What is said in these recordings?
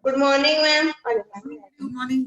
Good morning ma'am. Good morning.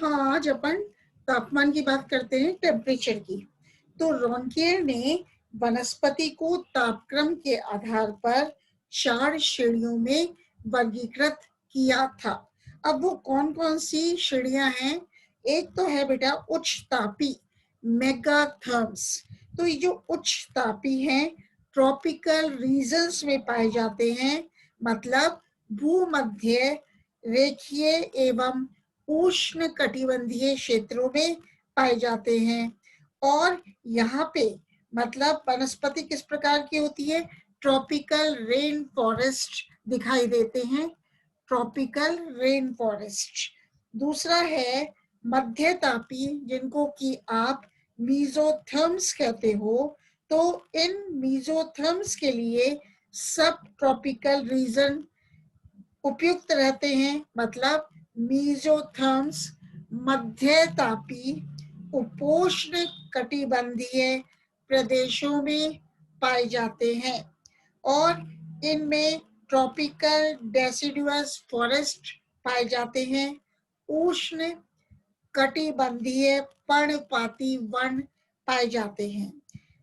हाँ, आज अपन तापमान की बात करते हैं, टेम्परेचर की। तो रोनकेयर ने वनस्पति को तापक्रम के आधार पर 4 श्रेणियों में वर्गीकृत किया था। अब वो कौन-कौन सी श्रेणियां हैं? एक तो है बेटा उच्च तापी, मेगाथर्म्स। तो ये जो उच्च तापी हैं, ट्रॉपिकल रीजन्स में पाए जाते हैं, मतलब भूमध्य रेखीय एवं उष्ण कटिबंधीय क्षेत्रों में पाए जाते हैं। और यहाँ पे मतलब वनस्पति किस प्रकार की होती है? ट्रॉपिकल रेन फॉरेस्ट दिखाई देते हैं, ट्रॉपिकल रेन फॉरेस्ट। दूसरा है मध्यतापी, जिनको कि आप मीजोथर्म्स कहते हो। तो इन मीजोथर्म्स के लिए सब ट्रॉपिकल रीजन उपयुक्त रहते हैं, मतलब मीजोथर्म्स मध्यतापी उपोष्ण कटिबंधीय प्रदेशों में पाए जाते हैं। और इनमें ट्रॉपिकल डेसिडुअस फॉरेस्ट पाए जाते हैं, उष्ण कटिबंधीय पर्णपाती वन पाए जाते हैं।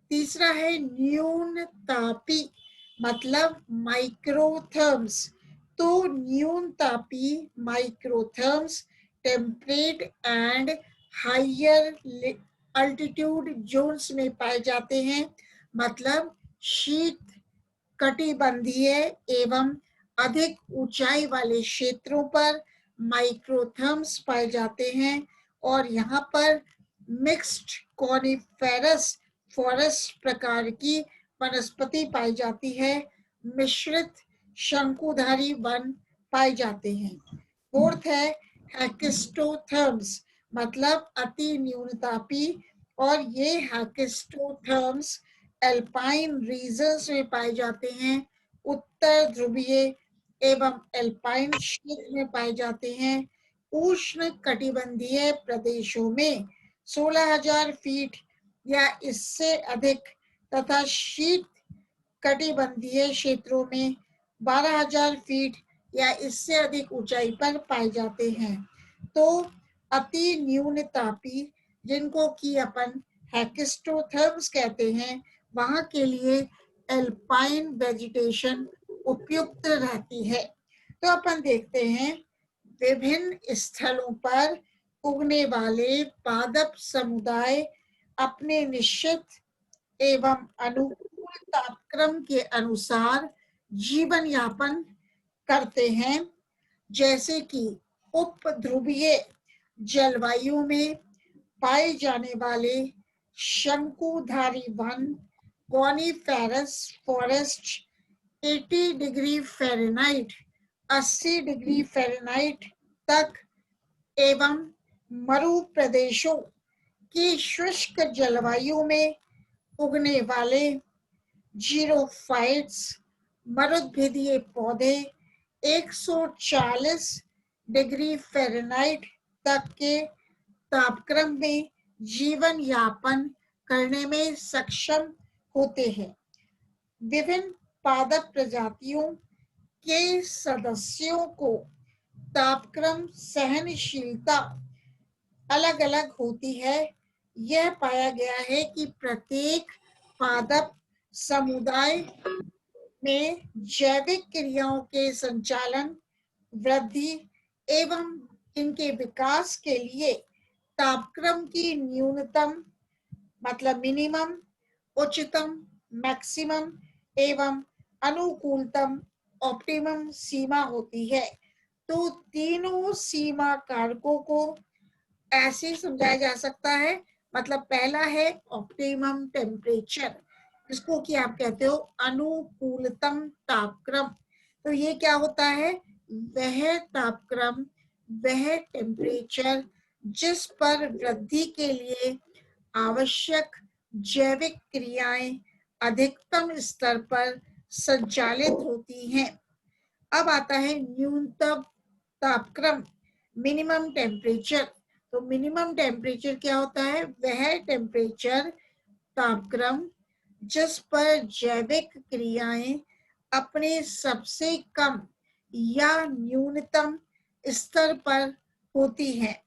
तीसरा है न्यून तापी, मतलब माइक्रोथर्म्स। तो न्यून तापी microtherms temperate and higher altitude zones में पाए जाते हैं, मतलब शीत कटिबंधीय एवं अधिक ऊंचाई वाले क्षेत्रों पर माइक्रोथर्म्स पाए जाते हैं। और यहाँ पर मिक्स्ड कॉनिफेरस फॉरेस्ट प्रकार की वनस्पति पाई जाती है, मिश्रित शंकुधारी वन पाए जाते हैं। फोर्थ है हैकिस्टोथर्म्स, मतलब अति न्यूनतापी। और ये हैकिस्टोथर्म्स एल्पाइन रीजन्स में पाए जाते हैं, उत्तर ध्रुवीय एवं एल्पाइन क्षेत्र में पाए जाते हैं। उष्ण कटिबंधीय प्रदेशों में 16,000 फीट या इससे अधिक तथा शीत कटिबंधीय क्षेत्रों में 12,000 फीट या इससे अधिक ऊंचाई पर पाए जाते हैं। तो अति न्यून तापी, जिनको कि अपन हैकिस्टोथर्म्स कहते हैं, वहां के लिए एल्पाइन वेजिटेशन उपयुक्त रहती है। तो अपन देखते हैं विभिन्न स्थलों पर उगने वाले पादप समुदाय अपने निश्चित एवं अनुकूल तापक्रम के अनुसार जीवन यापन करते हैं, जैसे कि उपध्रुवीय जलवायु में पाए जाने वाले शंकुधारी one, coniferous forest 80 degree Fahrenheit 80 degree Fahrenheit तक एवं मरु प्रदेशों की शुष्क जलवायु में उगने वाले जीरोफाइट्स मरुद्भिदीय पौधे 140 डिग्री फ़ारेनहाइट तक के तापक्रम में जीवन यापन करने में सक्षम होते हैं। विभिन्न पादप प्रजातियों के सदस्यों को तापक्रम सहनशीलता अलग अलग होती है। यह पाया गया है कि प्रत्येक पादप समुदाय में जैविक क्रियाओं के संचालन, वृद्धि एवं इनके विकास के लिए तापक्रम की न्यूनतम, मतलब मिनिमम, उच्चतम, मैक्सिमम एवं अनुकूलतम, ऑप्टिमम सीमा होती है। तो तीनों सीमा कारकों को ऐसे समझाया जा सकता है। मतलब पहला है ऑप्टिमम टेम्परेचर, जिसको कि आप कहते हो अनुकूलतम तापक्रम। तो ये क्या होता है? वह तापक्रम, वह टेम्परेचर जिस पर वृद्धि के लिए आवश्यक जैविक क्रियाएं अधिकतम स्तर पर संचालित होती हैं। अब आता है न्यूनतम तापक्रम, मिनिमम टेम्परेचर। तो मिनिमम टेम्परेचर क्या होता है? वह टेम्परेचर, तापक्रम जिस पर जैविक क्रियाएं अपने सबसे कम या न्यूनतम स्तर पर होती हैं।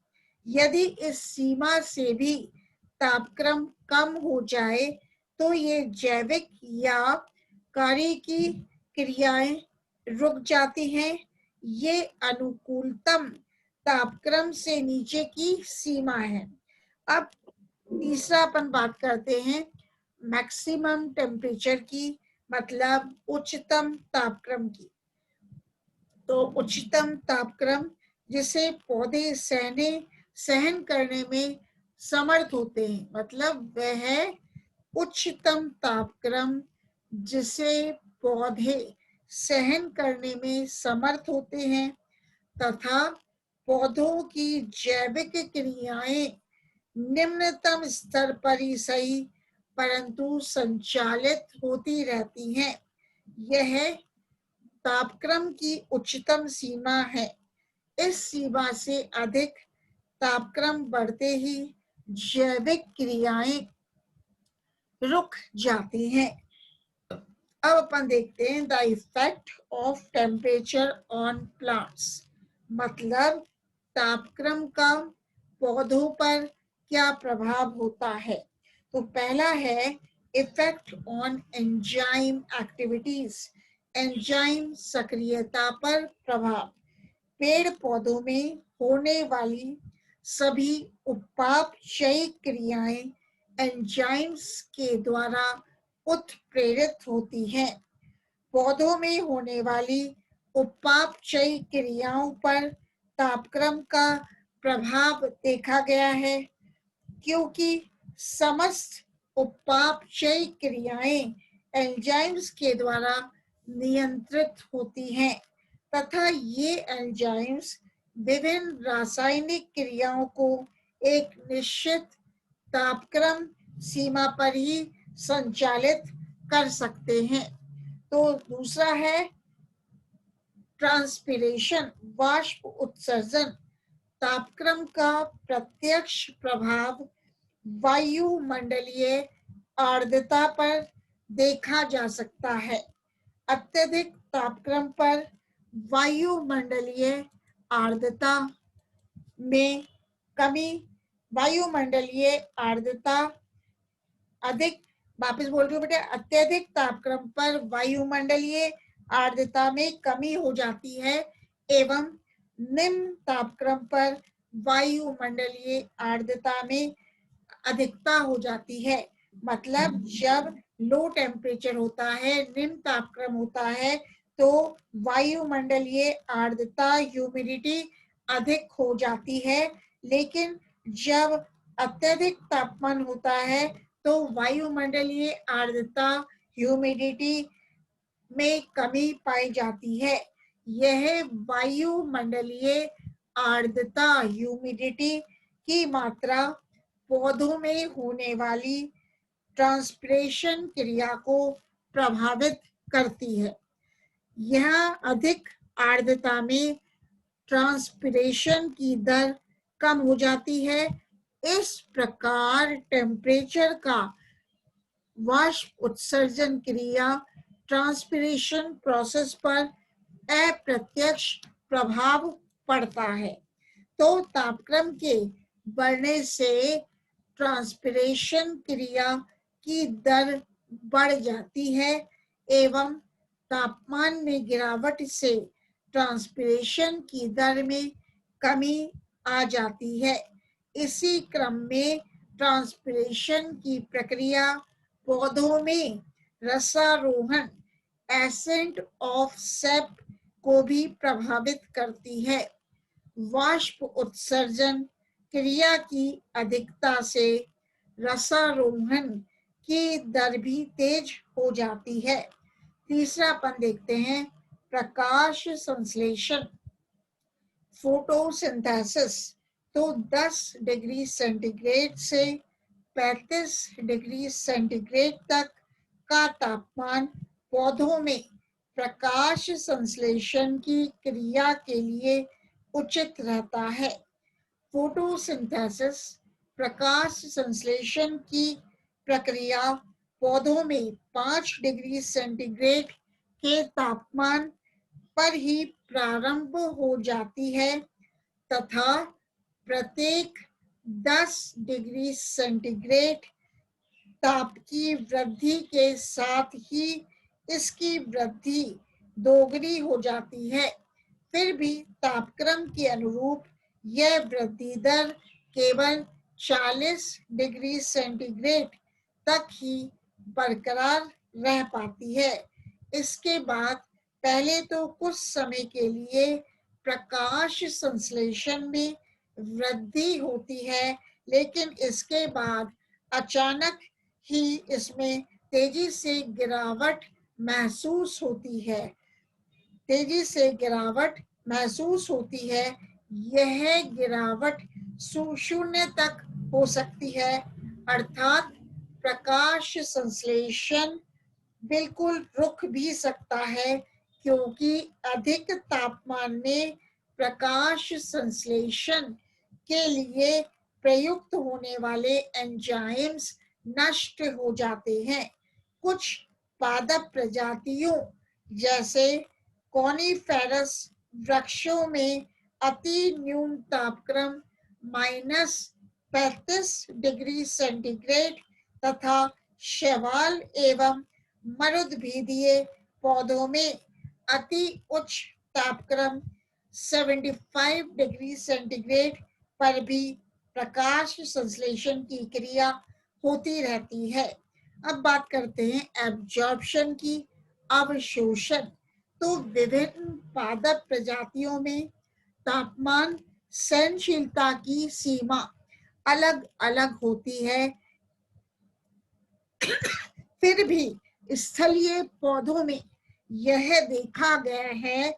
यदि इस सीमा से भी तापक्रम कम हो जाए तो ये जैविक या कार्यकी क्रियाएं रुक जाती हैं। ये अनुकूलतम तापक्रम से नीचे की सीमा है। अब तीसरा अपन बात करते हैं मैक्सिमम टेम्परेचर की, मतलब उच्चतम तापक्रम की। तो उच्चतम तापक्रम जिसे पौधे सहन करने में समर्थ होते हैं, मतलब वह है उच्चतम तापक्रम जिसे पौधे सहन करने में समर्थ होते हैं तथा पौधों की जैविक क्रियाएं निम्नतम स्तर पर ही सही परंतु संचालित होती रहती हैं। यह तापक्रम की उच्चतम सीमा है। इस सीमा से अधिक तापक्रम बढ़ते ही जैविक क्रियाएं रुक जाती हैं। अब अपन देखते हैं the effect of temperature on plants, मतलब तापक्रम का पौधों पर क्या प्रभाव होता है। तो पहला है effect on enzyme activities, enzyme सक्रियता पर प्रभाव। पेड़ पौधों में होने वाली सभी उपापचयी क्रियाएं एंजाइम्स के द्वारा उत्प्रेरित होती हैं। पौधों में होने वाली उपापचयी क्रियाओं पर तापक्रम का प्रभाव देखा गया है, क्योंकि समस्त उपापचयी क्रियाएं एंजाइम्स के द्वारा नियंत्रित होती हैं तथा ये एंजाइम्स विभिन्न रासायनिक क्रियाओं को एक निश्चित तापक्रम सीमा पर ही संचालित कर सकते हैं। तो दूसरा है ट्रांसपिरेशन, वाष्प उत्सर्जन। तापक्रम का प्रत्यक्ष प्रभाव वायुमंडलीय आर्द्रता पर देखा जा सकता है। अत्यधिक तापक्रम पर वायुमंडलीय आर्द्रता में कमी, वायुमंडलीय आर्द्रता अधिक, वापस बोल रही हूँ बेटे, अत्यधिक तापक्रम पर वायुमंडलीय आर्द्रता में कमी हो जाती है एवं निम्न तापक्रम पर वायुमंडलीय आर्द्रता में अधिकता हो जाती है। मतलब जब लो टेम्परेचर होता है, निम्न तापक्रम होता है, तो वायुमंडलीय आर्द्रता ह्यूमिडिटी अधिक हो जाती है, लेकिन जब अत्यधिक तापमान होता है तो वायुमंडलीय आर्द्रता ह्यूमिडिटी में कमी पाई जाती है। यह वायुमंडलीय आर्द्रता ह्यूमिडिटी की मात्रा पौधों में होने वाली ट्रांसपिरेशन क्रिया को प्रभावित करती है। यह अधिक आर्द्रता में ट्रांसपिरेशन की दर कम हो जाती है। इस प्रकार टेम्परेचर का वाष्प उत्सर्जन क्रिया ट्रांसपिरेशन प्रोसेस पर अप्रत्यक्ष प्रभाव पड़ता है। तो तापक्रम के बढ़ने से ट्रांसपिरेशन क्रिया की दर बढ़ जाती है एवं तापमान में गिरावट से ट्रांसपिरेशन की दर में कमी आ जाती है। इसी क्रम में ट्रांसपिरेशन की प्रक्रिया पौधों में रसारोहण, एसेंट ऑफ सेप को भी प्रभावित करती है। वाष्प उत्सर्जन क्रिया की अधिकता से रसारोहण की दर भी तेज हो जाती है। तीसरा अपन देखते हैं प्रकाश संश्लेषण, फोटोसिंथेसिस। तो 10 डिग्री सेंटीग्रेड से 35 डिग्री सेंटीग्रेड तक का तापमान पौधों में प्रकाश संश्लेषण की क्रिया के लिए उचित रहता है। फोटोसिंथेसिस प्रकाश संश्लेषण की प्रक्रिया पौधों में 5 डिग्री सेंटीग्रेड के तापमान पर ही प्रारंभ हो जाती है तथा प्रत्येक 10 डिग्री सेंटीग्रेड ताप की वृद्धि के साथ ही इसकी वृद्धि दोगुनी हो जाती है। फिर भी तापक्रम के अनुरूप यह वृद्धि दर केवल 40 डिग्री सेंटीग्रेड तक ही बरकरार रह पाती है। इसके बाद पहले तो कुछ समय के लिए प्रकाश संश्लेषण में वृद्धि होती है, लेकिन इसके बाद अचानक ही इसमें तेजी से गिरावट महसूस होती है। तेजी से गिरावट महसूस होती है। यह गिरावट शून्य तक हो सकती है, अर्थात प्रकाश संश्लेषण बिल्कुल रुक भी सकता है, क्योंकि अधिक तापमान में प्रकाश संश्लेषण के लिए प्रयुक्त होने वाले एंजाइम्स नष्ट हो जाते हैं। कुछ पादप प्रजातियों जैसे कॉनिफेरस वृक्षों में अति न्यून तापक्रम -35 डिग्री सेंटीग्रेड तथा शैवाल एवं मरुद्भिदीय पौधों में अति उच्च तापक्रम 75 डिग्री सेंटीग्रेड पर भी प्रकाश संश्लेषण की क्रिया होती रहती है। अब बात करते हैं एब्जॉर्प्शन की, अवशोषण। तो विभिन्न पादप प्रजातियों में तापमान सहनशीलता की सीमा अलग अलग होती है। फिर भी स्थलीय पौधों में यह देखा गया है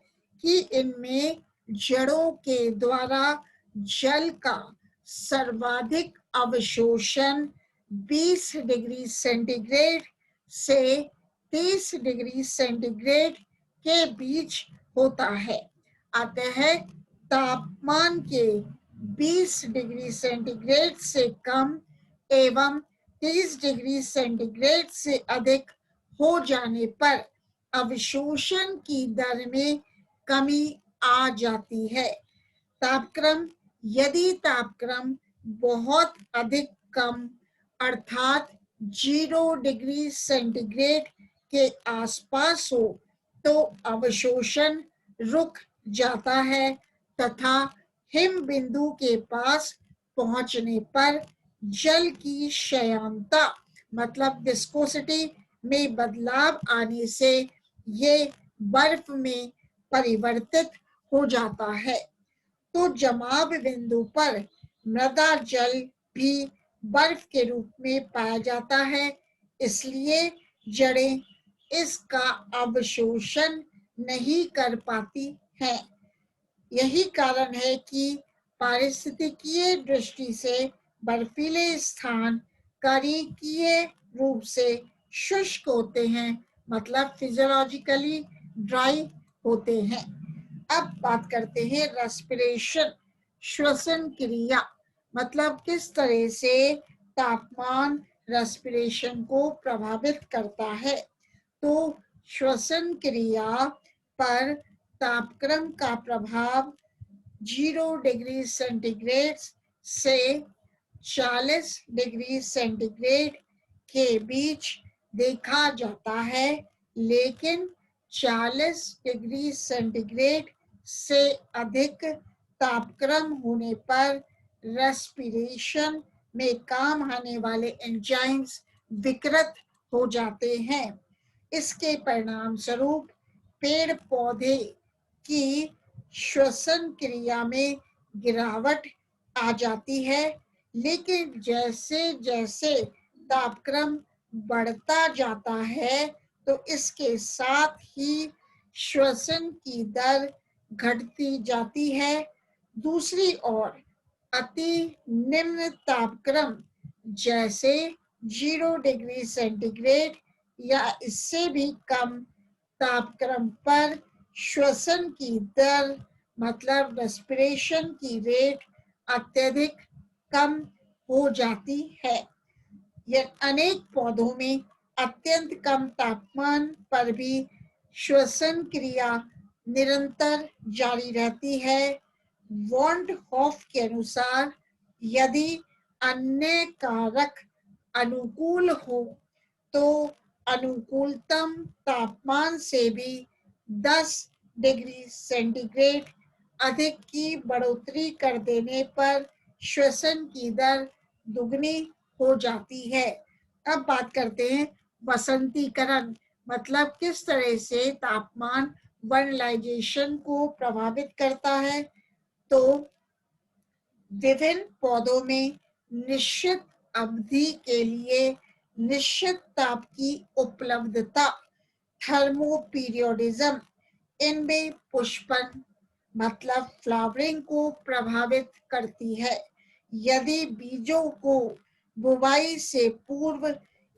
कि इनमें जड़ों के द्वारा जल का सर्वाधिक अवशोषण 20 डिग्री सेंटीग्रेड से 30 डिग्री सेंटीग्रेड के बीच होता है। अतः तापमान के 20 डिग्री सेंटीग्रेड से कम एवं 30 डिग्री सेंटीग्रेड से अधिक हो जाने पर अवशोषण की दर में कमी आ जाती है। तापक्रम, यदि तापक्रम बहुत अधिक कम अर्थात 0 डिग्री सेंटीग्रेड के आसपास हो तो अवशोषण रुक जाता है तथा हिम बिंदु के पास पहुंचने पर जल की क्षयणता मतलब विस्कोसिटी में बदलाव आने से ये बर्फ में परिवर्तित हो जाता है। तो जमाव बिंदु पर मृदा जल भी बर्फ के रूप में पाया जाता है, इसलिए जड़ें इसका अवशोषण नहीं कर पाती हैं। यही कारण है कि पारिस्थितिकीय दृष्टि से बर्फीले स्थान कार्यकीय रूप से शुष्क होते हैं, मतलब फिजियोलॉजिकली ड्राई होते हैं। अब बात करते हैं रेस्पिरेशन, श्वसन क्रिया, मतलब किस तरह से तापमान रेस्पिरेशन को प्रभावित करता है। तो श्वसन क्रिया पर तापक्रम का प्रभाव 0 डिग्री सेंटीग्रेड से 40 डिग्री सेंटीग्रेड के बीच देखा जाता है, लेकिन 40 डिग्री सेंटीग्रेड से अधिक तापक्रम होने पर रेस्पिरेशन में काम आने वाले एंजाइम्स विकृत हो जाते हैं। इसके परिणाम स्वरूप पेड़ पौधे की श्वसन क्रिया में गिरावट आ जाती है, लेकिन जैसे जैसे तापक्रम बढ़ता जाता है तो इसके साथ ही श्वसन की दर घटती जाती है। दूसरी ओर अति निम्न तापक्रम जैसे 0 डिग्री सेंटीग्रेड या इससे भी कम तापक्रम पर श्वसन की दर मतलब रेस्पिरेशन की रेट अत्यधिक कम हो जाती है। यह अनेक पौधों में अत्यंत कम तापमान पर भी श्वसन क्रिया निरंतर जारी रहती है। वॉन्ट हॉफ के अनुसार यदि अन्य कारक अनुकूल हो तो अनुकूलतम तापमान से भी 10 डिग्री सेंटीग्रेड अधिक की बढ़ोतरी कर देने पर श्वसन की दर दुगनी हो जाती है। अब बात करते हैं वसंतीकरण, मतलब किस तरह से तापमान वर्नलाइजेशन को प्रभावित करता है। तो विभिन्न पौधों में निश्चित अवधि के लिए निश्चित ताप की उपलब्धता थर्मोपीरियोडिज्म इनमें पुष्पन मतलब फ्लावरिंग को प्रभावित करती है। यदि बीजों को बुवाई से पूर्व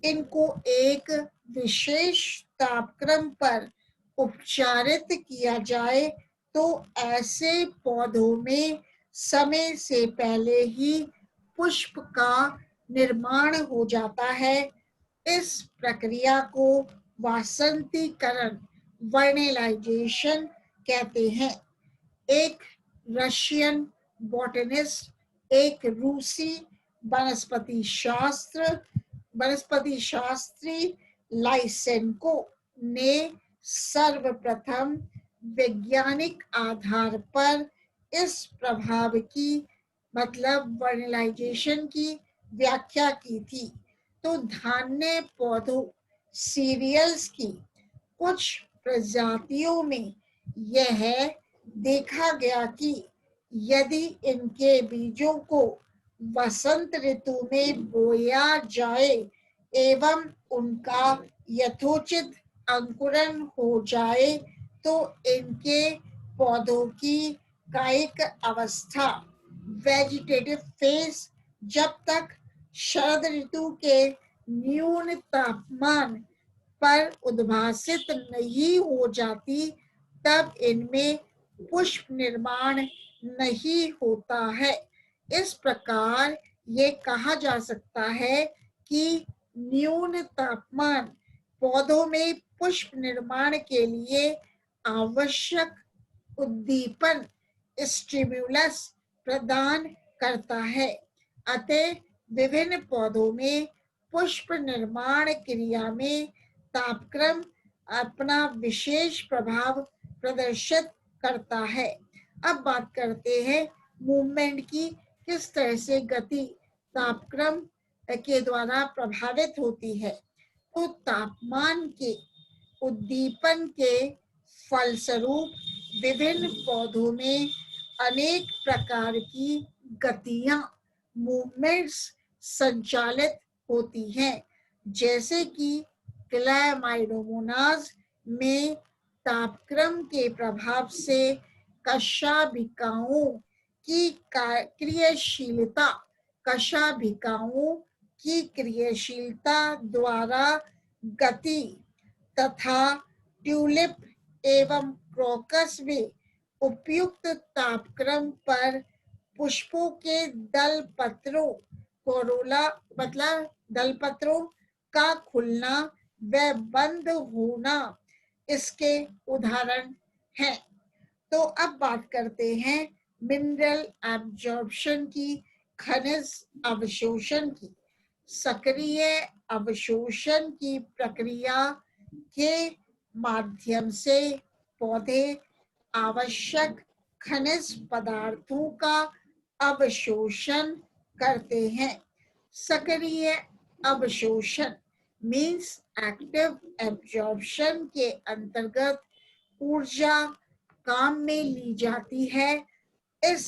इनको एक विशेष तापक्रम पर उपचारित किया जाए तो ऐसे पौधों में समय से पहले ही पुष्प का निर्माण हो जाता है। इस प्रक्रिया को वासंतीकरण वर्नलाइजेशन कहते हैं। एक रशियन बॉटनिस्ट, एक रूसी वनस्पति शास्त्री लाइसेंको ने सर्वप्रथम वैज्ञानिक आधार पर इस प्रभाव की मतलब वर्नलाइजेशन की व्याख्या की थी। तो धान्य पौधों सीरियल्स की कुछ प्रजातियों में यह देखा गया कि यदि इनके बीजों को वसंत ऋतु में बोया जाए एवं उनका यथोचित अंकुरण हो जाए तो इनके पौधों की कायिक अवस्था वेजिटेटिव फेज जब तक शरद ऋतु के न्यून तापमान पर उद्भासित नहीं हो जाती तब इनमें पुष्प निर्माण नहीं होता है। इस प्रकार ये कहा जा सकता है कि न्यून तापमान पौधों में पुष्प निर्माण के लिए आवश्यक उद्दीपन स्टिमुलस प्रदान करता है। अतः विभिन्न पौधों में पुष्प निर्माण क्रिया में तापक्रम अपना विशेष प्रभाव प्रदर्शित करता है। अब बात करते हैं मूवमेंट की, किस तरह से गति तापक्रम के द्वारा प्रभावित होती है। तो तापमान के उद्दीपन के फलस्वरूप विभिन्न पौधों में अनेक प्रकार की गतियां मूवमेंट्स संचालित होती हैं, जैसे कि क्लैमाइडोमोनास में तापक्रम के प्रभाव से कशाभिकाओं की क्रियाशीलता द्वारा गति तथा ट्यूलिप एवं क्रोकस में उपयुक्त तापक्रम पर पुष्पों के दल पत्रों कोरोला मतलब दल पत्रों का खुलना व बंद होना इसके उदाहरण हैं। तो अब बात करते हैं मिनरल एब्जॉर्प्शन की, खनिज अवशोषण की। सक्रिय अवशोषण की प्रक्रिया के माध्यम से पौधे आवश्यक खनिज पदार्थों का अवशोषण करते हैं। सक्रिय अवशोषण मीन्स एक्टिव एब्जॉर्प्शन के अंतर्गत ऊर्जा काम में ली जाती है। इस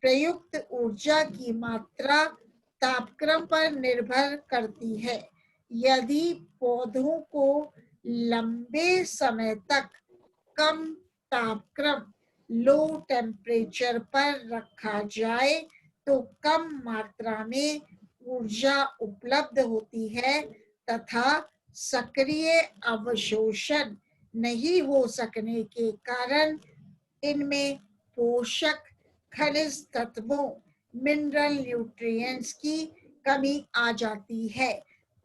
प्रयुक्त ऊर्जा की मात्रा तापक्रम पर निर्भर करती है। यदि पौधों को लंबे समय तक कम तापक्रम लो टेम्परेचर पर रखा जाए तो कम मात्रा में ऊर्जा उपलब्ध होती है तथा सक्रिय अवशोषण नहीं हो सकने के कारण इनमें पोषक खनिज तत्वों मिनरल न्यूट्रिएंट्स की कमी आ जाती है।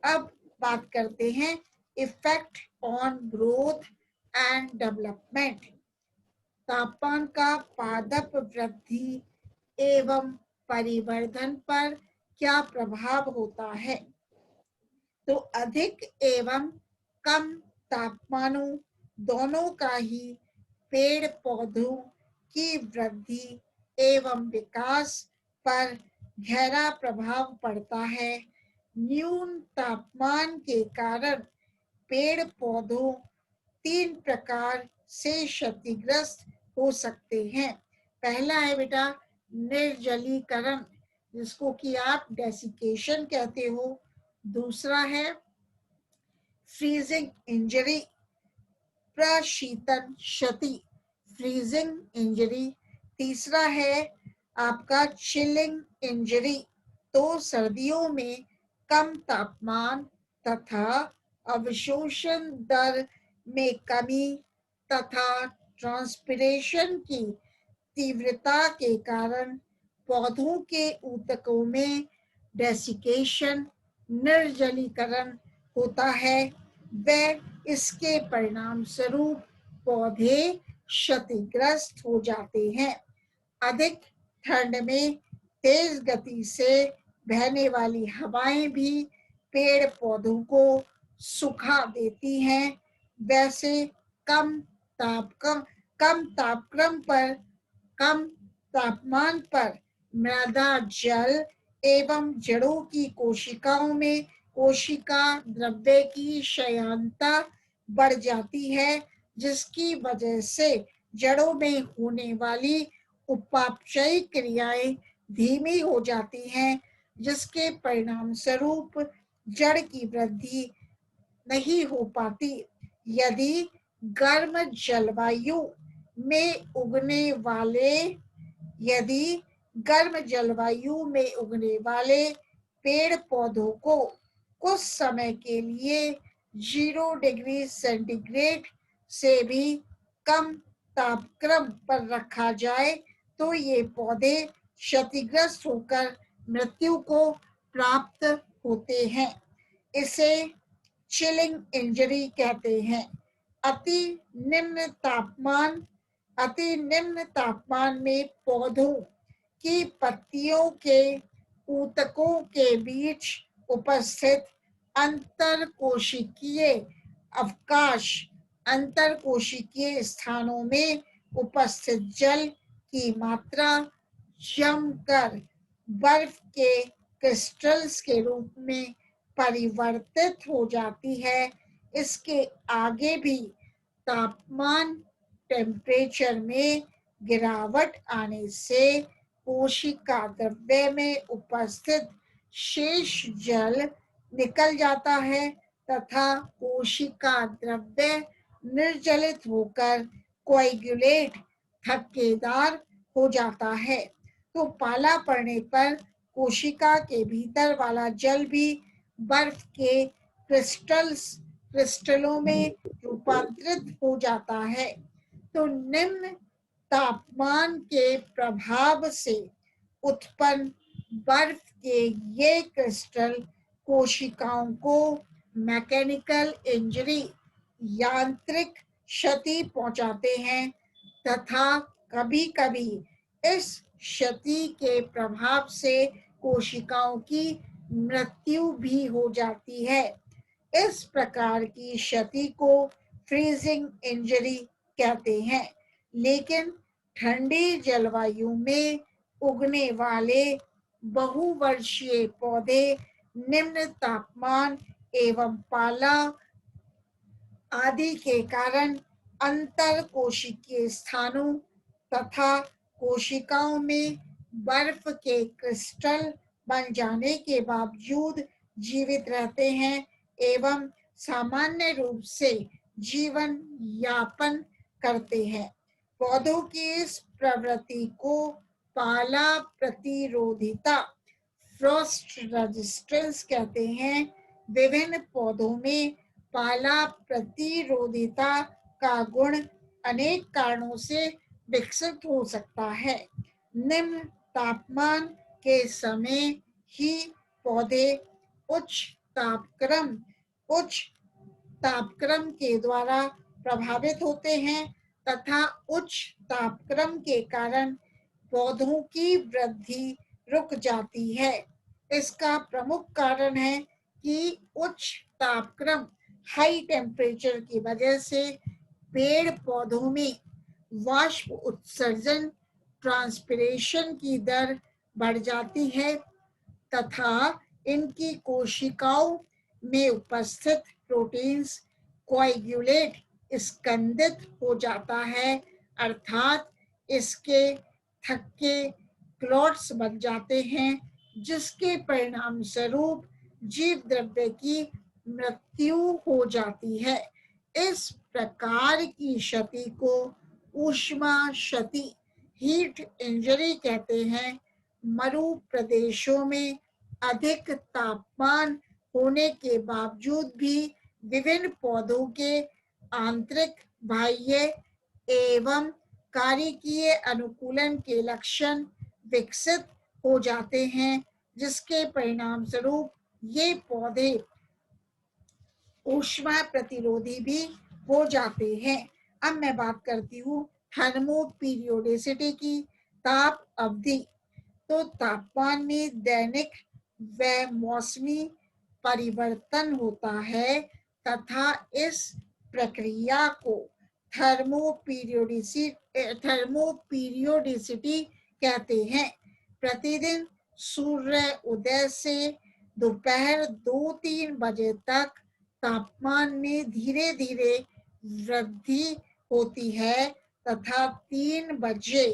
अब बात करते हैं effect on growth and development. तापमान का पादप वृद्धि एवं परिवर्धन पर क्या प्रभाव होता है? तो अधिक एवं कम तापमानों दोनों का ही पेड़ पौधों की वृद्धि एवं विकास पर गहरा प्रभाव पड़ता है। न्यून तापमान के कारण पेड़ पौधों 3 प्रकार से क्षतिग्रस्त हो सकते हैं। पहला है बेटा निर्जलीकरण, जिसको कि आप डेसिकेशन कहते हो। दूसरा है फ्रीजिंग इंजरी, प्रशीतन क्षति, फ्रीजिंग इंजरी। तीसरा है आपका चिलिंग इंजरी, तो सर्दियों में कम तापमान तथा अवशोषण दर में कमी तथा ट्रांसपिरेशन की तीव्रता के कारण पौधों के ऊतकों में डेसिकेशन, निर्जलीकरण होता है। वह इसके परिणाम स्वरूप पौधे क्षतिग्रस्त हो जाते हैं। अधिक ठंड में तेज गति से बहने वाली हवाएं भी पेड़ पौधों को सुखा देती हैं। वैसे कम तापक्रम पर कम तापमान पर मृदा जल एवं जड़ों की कोशिकाओं में कोशिका द्रव्य की क्षयांता बढ़ जाती है, जिसकी वजह से जड़ों में होने वाली उपापचयी क्रियाएं धीमी हो जाती हैं, जिसके परिणाम स्वरूप जड़ की वृद्धि नहीं हो पाती। यदि गर्म जलवायु में उगने वाले यदि गर्म जलवायु में उगने वाले पेड़ पौधों को कुछ समय के लिए 0 डिग्री सेंटीग्रेड से भी कम तापक्रम पर रखा जाए तो ये पौधे क्षतिग्रस्त होकर मृत्यु को प्राप्त होते हैं। इसे चिलिंग इंजरी कहते हैं। अति निम्न तापमान अति निम्न तापमान में पौधों की पत्तियों के ऊतकों के बीच उपस्थित अंतरकोशिकीय अवकाश अंतरकोशिकीय स्थानों में उपस्थित जल की मात्रा जमकर बर्फ के क्रिस्टल्स के रूप में परिवर्तित हो जाती है। इसके आगे भी तापमान टेम्परेचर में गिरावट आने से कोशिका द्रव्य में उपस्थित शेष जल निकल जाता है तथा कोशिका द्रव्य निर्जलित होकर कोएगुलेट थक्केदार हो जाता है। तो पाला पड़ने पर कोशिका के भीतर वाला जल भी बर्फ के क्रिस्टलों में रूपांतरित हो जाता है। तो निम्न तापमान के प्रभाव से उत्पन्न बर्फ के ये क्रिस्टल कोशिकाओं को मैकेनिकल इंजरी यांत्रिक क्षति पहुंचाते हैं तथा कभी-कभी इस क्षति के प्रभाव से कोशिकाओं की मृत्यु भी हो जाती है। इस प्रकार की क्षति को फ्रीजिंग इंजरी कहते हैं। लेकिन ठंडी जलवायु में उगने वाले बहुवर्षीय पौधे निम्न तापमान एवं पाला आदि के कारण अंतर कोशिकीय स्थानों तथा कोशिकाओं में बर्फ के क्रिस्टल बन जाने के बावजूद जीवित रहते हैं एवं सामान्य रूप से जीवन यापन करते हैं। पौधों की इस प्रवृत्ति को पाला प्रतिरोधिता फ्रॉस्ट रेजिस्टेंस कहते हैं। विभिन्न पौधों में पाला प्रतिरोधिता का गुण अनेक कारणों से विकसित हो सकता है। निम्न तापमान के समय ही पौधे उच्च तापक्रम के द्वारा प्रभावित होते हैं तथा उच्च तापक्रम के कारण पौधों की वृद्धि रुक जाती है। इसका प्रमुख कारण है कि उच्च तापक्रम हाई टेम्परेचर की वजह से पेड़ पौधों में वाष्प उत्सर्जन ट्रांसपिरेशन की दर बढ़ जाती है तथा इनकी कोशिकाओं में उपस्थित प्रोटीन्स कोएगुलेट स्कंदित हो जाता है, अर्थात इसके थक्के क्लॉट्स बन जाते हैं, जिसके परिणाम स्वरूप जीव द्रव्य की मृत्यु हो जाती है। इस प्रकार की क्षति को ऊष्मा क्षति हीट इंजरी कहते हैं। मरु प्रदेशों में अधिक तापमान होने के बावजूद भी विभिन्न पौधों के आंतरिक बाह्य एवं कारिकीय अनुकूलन के लक्षण विकसित हो जाते हैं, जिसके परिणाम स्वरूप ये पौधे ऊष्मा प्रतिरोधी भी हो जाते हैं। अब मैं बात करती हूँ थर्मोपीरियोडिसिटी की, ताप अवधि। तो तापमान में दैनिक व मौसमी परिवर्तन होता है तथा इस प्रक्रिया को थर्मोपीरियोडिसिटी कहते हैं। प्रतिदिन सूर्य उदय से दोपहर 2-3 बजे तक तापमान में धीरे धीरे वृद्धि होती है तथा 3 बजे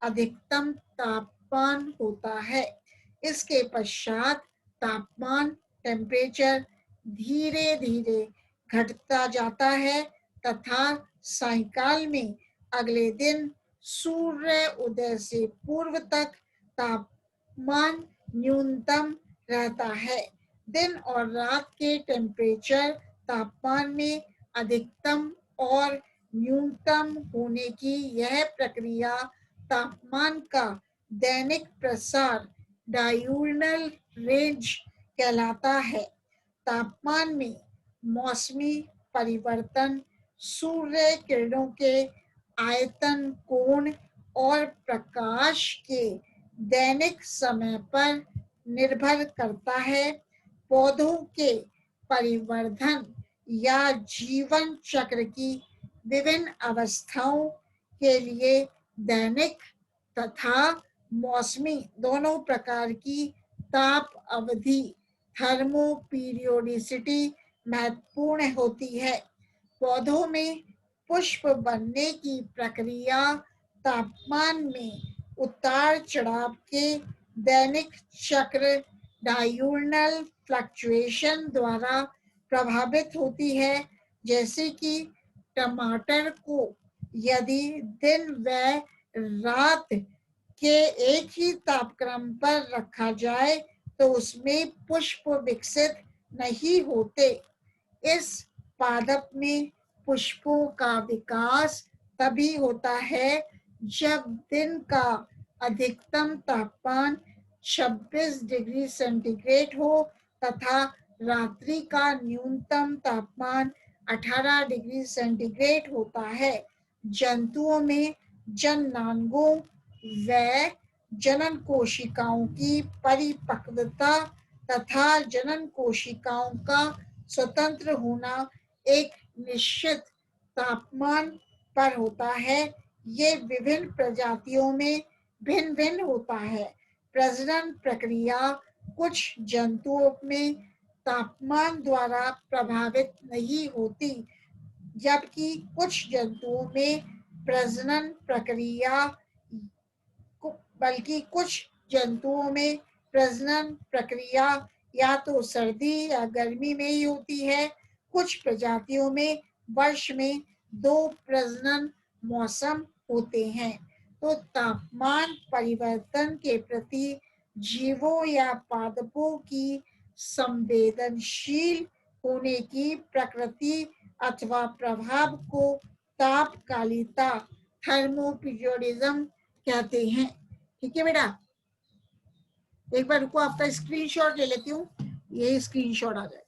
अधिकतम तापमान होता है। इसके पश्चात तापमान टेम्परेचर धीरे धीरे घटता जाता है तथा सायंकाल में अगले दिन सूर्य उदय से पूर्व तक तापमान न्यूनतम रहता है। दिन और रात के टेम्परेचर तापमान में अधिकतम और न्यूनतम होने की यह प्रक्रिया तापमान का दैनिक प्रसार डायूर्नल रेंज कहलाता है। तापमान में मौसमी परिवर्तन सूर्य किरणों के आयतन, कोण और प्रकाश के दैनिक समय पर निर्भर करता है। पौधों के परिवर्धन या जीवन चक्र की विभिन्न अवस्थाओं के लिए दैनिक तथा मौसमी दोनों प्रकार की ताप अवधि थर्मोपीरियोडिसिटी महत्वपूर्ण होती है। पौधों में पुष्प बनने की प्रक्रिया तापमान में उतार चढ़ाव के दैनिक चक्र डायूर्नल फ्लक्चुएशन द्वारा प्रभावित होती है। जैसे कि टमाटर को यदि दिन व रात के एक ही तापक्रम पर रखा जाए तो उसमें पुष्प विकसित नहीं होते। इस पादप में पुष्पों का विकास तभी होता है जब दिन का अधिकतम तापमान 26 डिग्री सेंटीग्रेड हो तथा रात्रि का न्यूनतम तापमान 18 डिग्री सेंटीग्रेड होता है। जंतुओं में जननांगों व जनन कोशिकाओं की परिपक्वता तथा जनन कोशिकाओं का स्वतंत्र होना एक निश्चित तापमान पर होता है। ये विभिन्न प्रजातियों में भिन्न भिन्न होता है। प्रजनन प्रक्रिया कुछ जंतुओं में तापमान द्वारा प्रभावित नहीं होती, जबकि कुछ जंतुओं में प्रजनन प्रक्रिया बल्कि कुछ जंतुओं में प्रजनन प्रक्रिया या तो सर्दी या गर्मी में ही होती है। कुछ प्रजातियों में वर्ष में 2 प्रजनन मौसम होते हैं। तो तापमान परिवर्तन के प्रति जीवों या पादपों की संवेदनशील होने की प्रकृति अथवा प्रभाव को तापकालिकता थर्मोपीरियोडिज्म कहते हैं। ठीक है बेटा, एक बार रुको, आपका स्क्रीनशॉट ले लेती हूँ, ये स्क्रीनशॉट आ जाए।